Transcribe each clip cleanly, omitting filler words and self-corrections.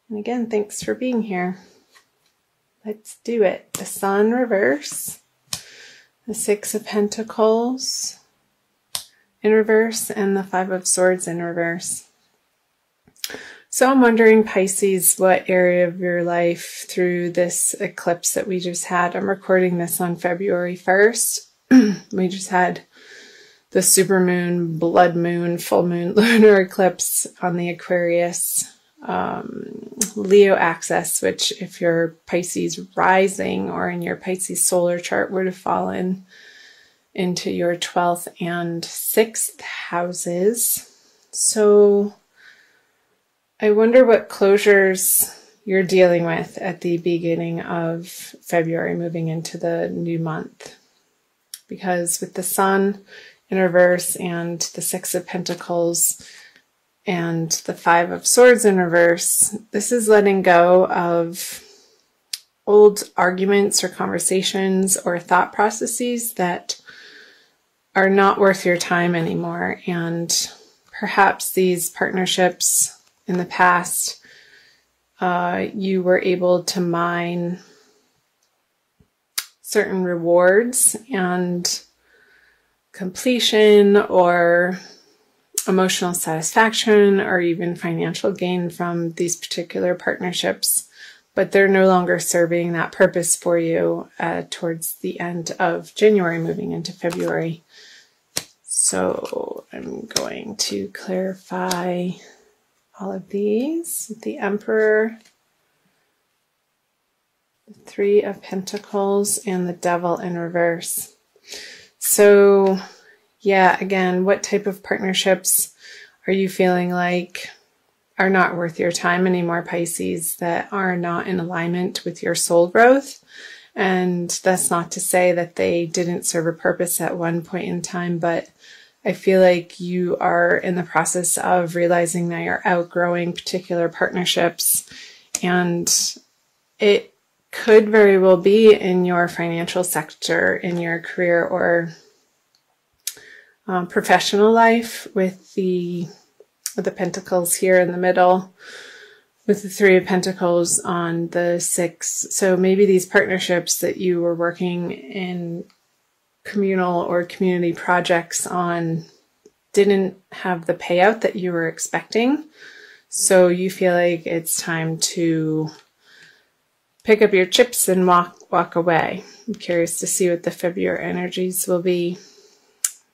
And again, thanks for being here. Let's do it. The Sun reverse, the Six of Pentacles in reverse, and the Five of Swords in reverse. So I'm wondering, Pisces, what area of your life through this eclipse that we just had? I'm recording this on February 1st. We just had the supermoon, blood moon, full moon, lunar eclipse on the Aquarius Leo axis, which if your Pisces rising or in your Pisces solar chart would have fallen into your 12th and 6th houses. So I wonder what closures you're dealing with at the beginning of February, moving into the new month. Because with the Sun in reverse and the Six of Pentacles and the Five of Swords in reverse, this is letting go of old arguments or conversations or thought processes that are not worth your time anymore. And perhaps these partnerships in the past, you were able to mine certain rewards and completion or emotional satisfaction or even financial gain from these particular partnerships, but they're no longer serving that purpose for you towards the end of January, moving into February. So I'm going to clarify all of these. The Emperor, the Three of Pentacles, and the Devil in reverse. So yeah, again, what type of partnerships are you feeling like are not worth your time anymore, Pisces, that are not in alignment with your soul growth? And that's not to say that they didn't serve a purpose at one point in time, but I feel like you are in the process of realizing that you're outgrowing particular partnerships, and it could very well be in your financial sector, in your career or professional life, with the Pentacles here in the middle, with the Three of Pentacles on the 6. So maybe these partnerships that you were working in communal or community projects on didn't have the payout that you were expecting. So you feel like it's time to pick up your chips and walk away. I'm curious to see what the February energies will be.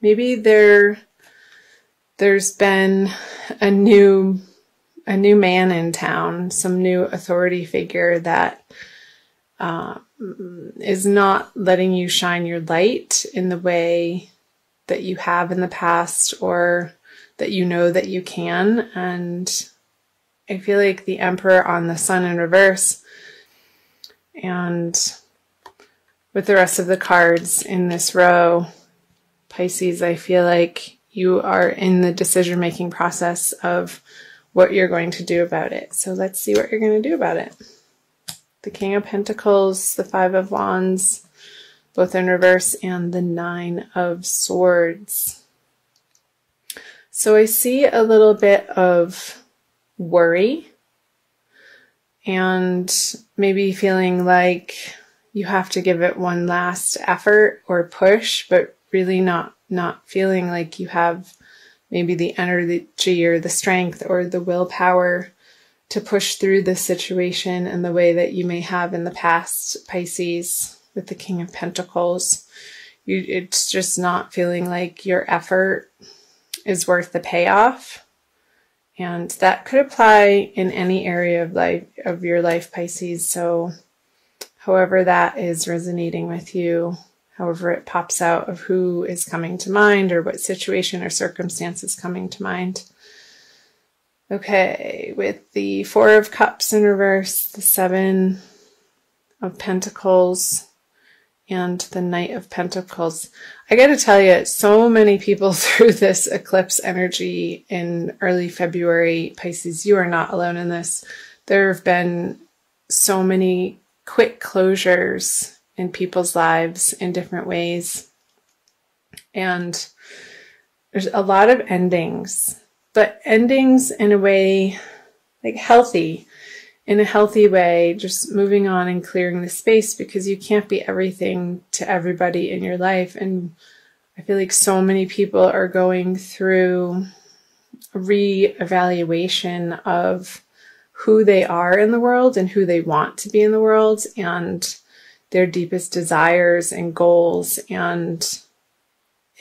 Maybe there's been a new man in town, some new authority figure that is not letting you shine your light in the way that you have in the past, or that you know that you can. And I feel like the Emperor on the Sun in reverse, and with the rest of the cards in this row, Pisces, I feel like you are in the decision-making process of what you're going to do about it. So let's see what you're going to do about it. The King of Pentacles, the Five of Wands, both in reverse, and the Nine of Swords. So I see a little bit of worry and maybe feeling like you have to give it one last effort or push, but really not feeling like you have maybe the energy or the strength or the willpower to push through this situation in the way that you may have in the past, Pisces, with the King of Pentacles. It's just not feeling like your effort is worth the payoff. And that could apply in any area of your life, Pisces. So however that is resonating with you, however it pops out of who is coming to mind or what situation or circumstance is coming to mind. Okay, with the Four of Cups in reverse, the Seven of Pentacles, and the Knight of Pentacles. I got to tell you, so many people through this eclipse energy in early February, Pisces, you are not alone in this. There have been so many quick closures in people's lives in different ways. And there's a lot of endings, but endings in a way like healthy in a healthy way, just moving on and clearing the space, because you can't be everything to everybody in your life. And I feel like so many people are going through a re-evaluation of who they are in the world and who they want to be in the world, and their deepest desires and goals, and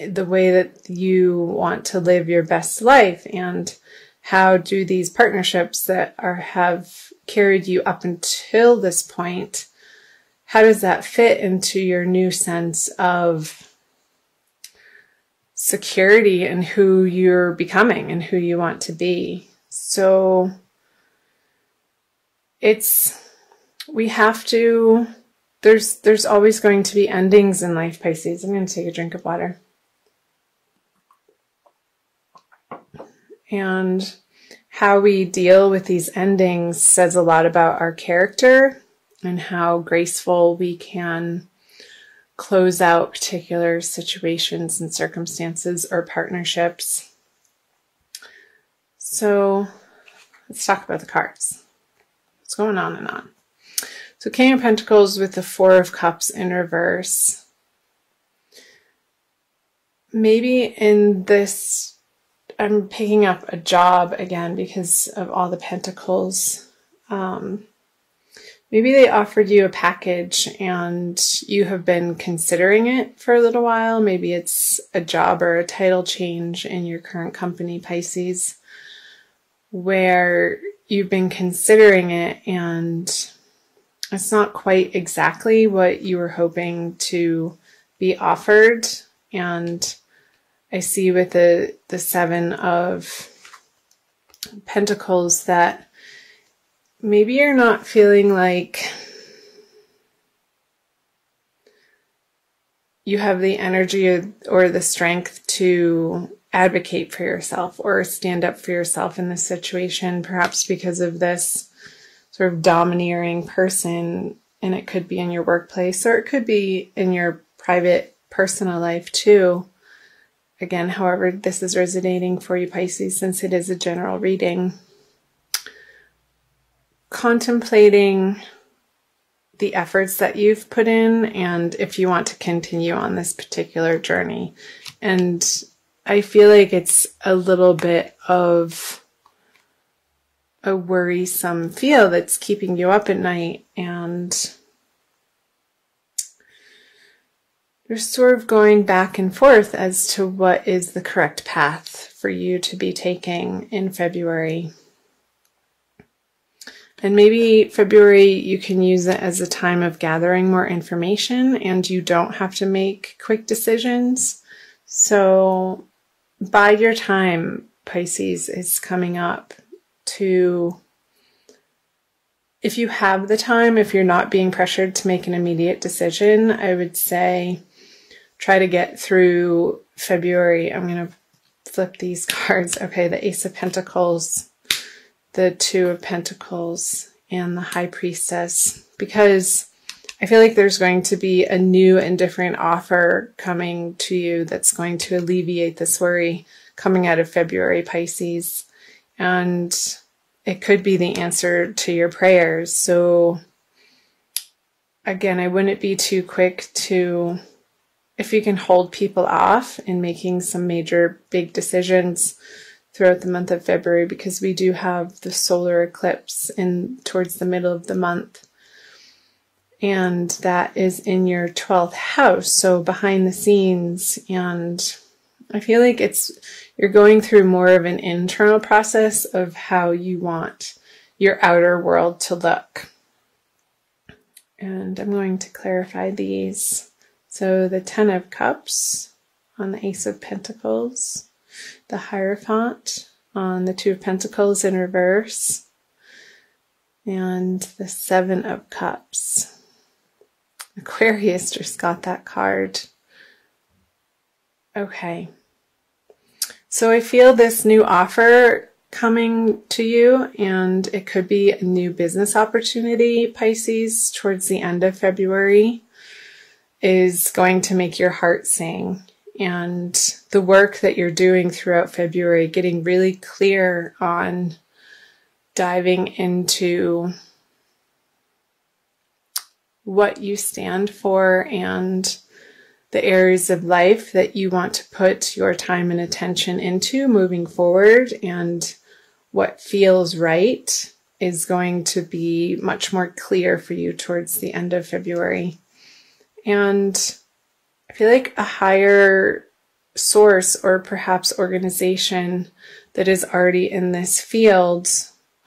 the way that you want to live your best life, and how do these partnerships that have carried you up until this point, how does that fit into your new sense of security and who you're becoming and who you want to be? So we have to, there's always going to be endings in life, Pisces. I'm going to take a drink of water. And how we deal with these endings says a lot about our character and how graceful we can close out particular situations and circumstances or partnerships. So let's talk about the cards. What's going on and on? So King of Pentacles with the Four of Cups in reverse. Maybe in this, I'm picking up a job again because of all the pentacles. Maybe they offered you a package and you have been considering it for a little while. Maybe it's a job or a title change in your current company, Pisces, where you've been considering it and it's not quite exactly what you were hoping to be offered. And I see with the Seven of Pentacles that maybe you're not feeling like you have the energy or the strength to advocate for yourself or stand up for yourself in this situation, perhaps because of this sort of domineering person. And it could be in your workplace or it could be in your private personal life too. Again, however this is resonating for you, Pisces, since it is a general reading. Contemplating the efforts that you've put in and if you want to continue on this particular journey. And I feel like it's a little bit of a worrisome feel that's keeping you up at night, and you're sort of going back and forth as to what is the correct path for you to be taking in February. And maybe February, you can use it as a time of gathering more information and you don't have to make quick decisions. So bide your time, Pisces, is coming up to, if you have the time, if you're not being pressured to make an immediate decision, I would say try to get through February. I'm going to flip these cards. Okay, the Ace of Pentacles, the Two of Pentacles, and the High Priestess, because I feel like there's going to be a new and different offer coming to you that's going to alleviate this worry coming out of February, Pisces. And it could be the answer to your prayers. So again, I wouldn't be too quick to, if you can hold people off in making some major big decisions throughout the month of February, because we do have the solar eclipse towards the middle of the month. And that is in your 12th house, so behind the scenes. And I feel like you're going through more of an internal process of how you want your outer world to look. And I'm going to clarify these. So the Ten of Cups on the Ace of Pentacles, the Hierophant on the Two of Pentacles in reverse, and the Seven of Cups. Aquarius just got that card. Okay. So I feel this new offer coming to you, and it could be a new business opportunity, Pisces, towards the end of February, is going to make your heart sing. And the work that you're doing throughout February, getting really clear on diving into what you stand for and the areas of life that you want to put your time and attention into moving forward, and what feels right is going to be much more clear for you towards the end of February. And I feel like a higher source or perhaps organization that is already in this field,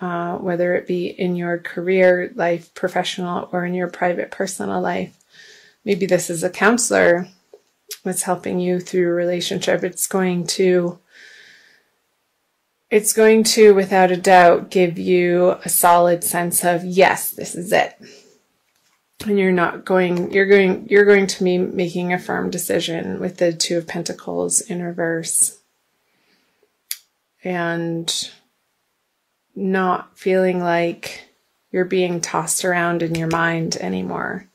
whether it be in your career life, professional, or in your private personal life. Maybe this is a counselor that's helping you through a relationship. It's going to, without a doubt, give you a solid sense of, yes, this is it. And you're going to be making a firm decision with the Two of Pentacles in reverse. And not feeling like you're being tossed around in your mind anymore.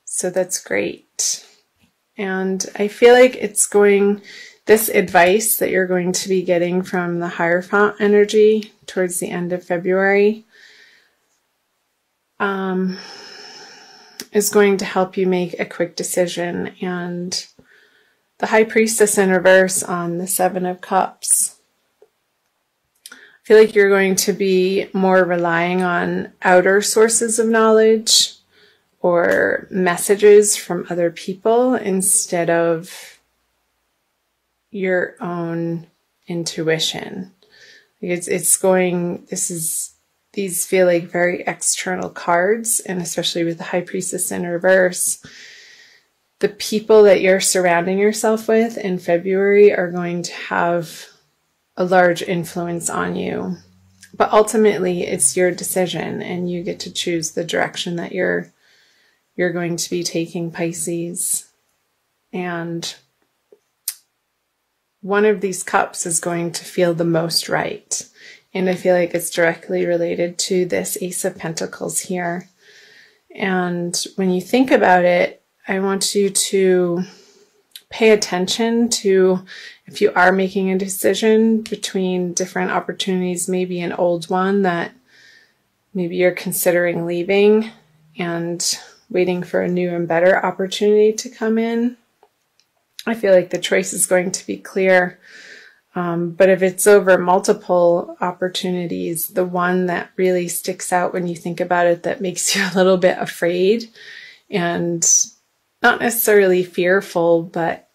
So that's great. And I feel like this advice that you're going to be getting from the Hierophant energy towards the end of February is going to help you make a quick decision. And the High Priestess in reverse on the Seven of Cups. I feel like you're going to be more relying on outer sources of knowledge or messages from other people instead of your own intuition. These feel like very external cards, and especially with the High Priestess in reverse, the people that you're surrounding yourself with in February are going to have a large influence on you. But ultimately, it's your decision, and you get to choose the direction that you're going to be taking, Pisces. And one of these cups is going to feel the most right. And I feel like it's directly related to this Ace of Pentacles here. And when you think about it, I want you to pay attention to, if you are making a decision between different opportunities, maybe an old one that maybe you're considering leaving and waiting for a new and better opportunity to come in. I feel like the choice is going to be clear. But if it's over multiple opportunities, the one that really sticks out when you think about it, that makes you a little bit afraid and not necessarily fearful, but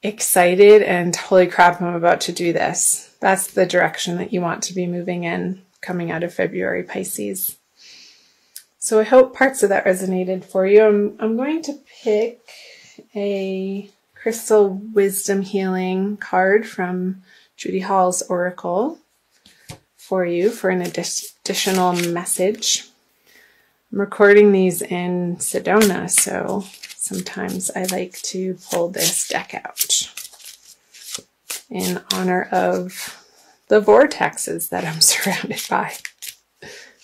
excited and holy crap, I'm about to do this. That's the direction that you want to be moving in coming out of February, Pisces. So I hope parts of that resonated for you. I'm going to pick a Crystal Wisdom Healing card from Judy Hall's Oracle for you for an additional message. I'm recording these in Sedona, so sometimes I like to pull this deck out in honor of the vortexes that I'm surrounded by.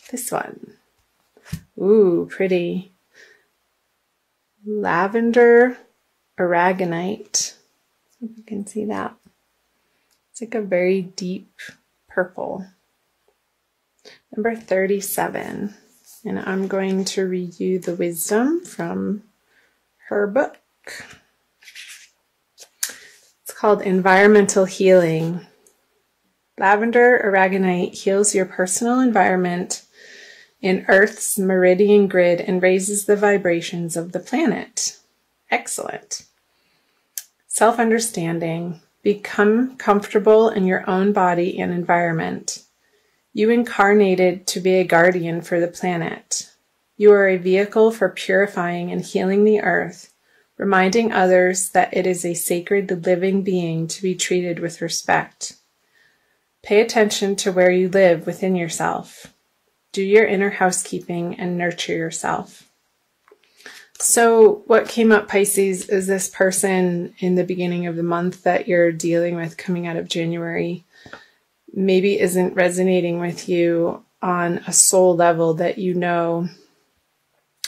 This one. Ooh, pretty. Lavender aragonite. If you can see that. It's like a very deep purple. Number 37. And I'm going to read you the wisdom from her book. It's called Environmental Healing. Lavender aragonite heals your personal environment in Earth's meridian grid and raises the vibrations of the planet. Excellent. Self-understanding. Become comfortable in your own body and environment. You incarnated to be a guardian for the planet. You are a vehicle for purifying and healing the earth, reminding others that it is a sacred living being to be treated with respect. Pay attention to where you live within yourself. Do your inner housekeeping and nurture yourself. So what came up, Pisces, is this person in the beginning of the month that you're dealing with coming out of January maybe isn't resonating with you on a soul level that you know.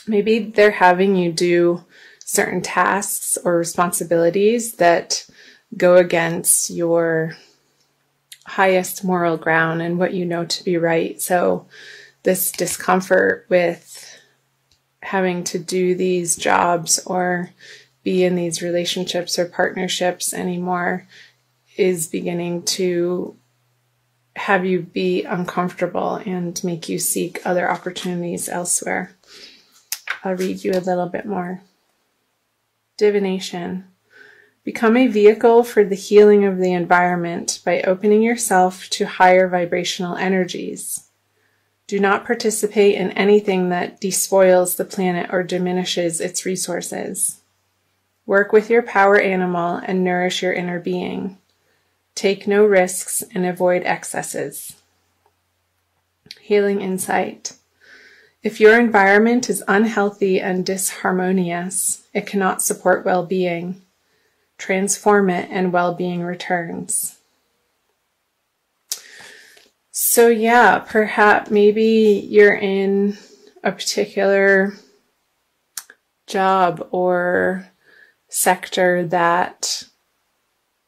Maybe they're having you do certain tasks or responsibilities that go against your highest moral ground and what you know to be right. So this discomfort with having to do these jobs or be in these relationships or partnerships anymore is beginning to have you be uncomfortable and make you seek other opportunities elsewhere. I'll read you a little bit more. Divination. Become a vehicle for the healing of the environment by opening yourself to higher vibrational energies. Do not participate in anything that despoils the planet or diminishes its resources. Work with your power animal and nourish your inner being. Take no risks and avoid excesses. Healing insight. If your environment is unhealthy and disharmonious, it cannot support well-being. Transform it and well-being returns. So yeah, perhaps maybe you're in a particular job or sector that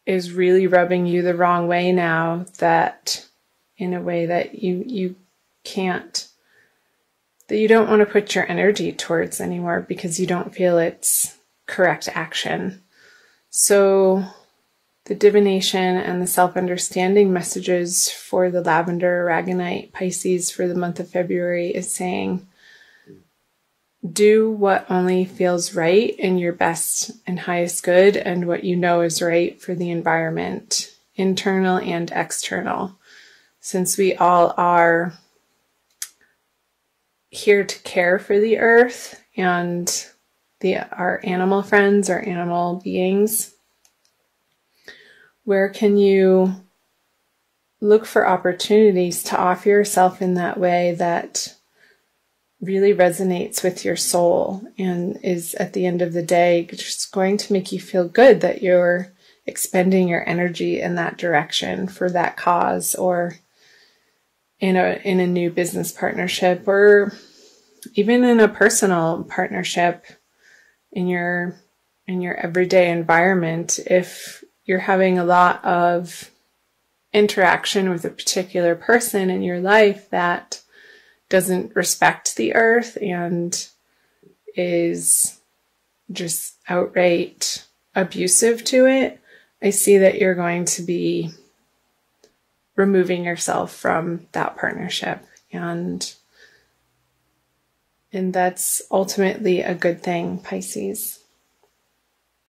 is really rubbing you the wrong way now, that in a way that you can't, that you don't want to put your energy towards anymore because you don't feel it's correct action. So the divination and the self-understanding messages for the lavender aragonite Pisces for the month of February is saying, do what only feels right in your best and highest good and what you know is right for the environment, internal and external. Since we all are here to care for the earth and our animal friends, our animal beings, where can you look for opportunities to offer yourself in that way that really resonates with your soul and is at the end of the day just going to make you feel good that you're expending your energy in that direction for that cause, or in a new business partnership, or even in a personal partnership in your everyday environment. If you're having a lot of interaction with a particular person in your life that doesn't respect the earth and is just outright abusive to it, I see that you're going to be removing yourself from that partnership. And that's ultimately a good thing, Pisces.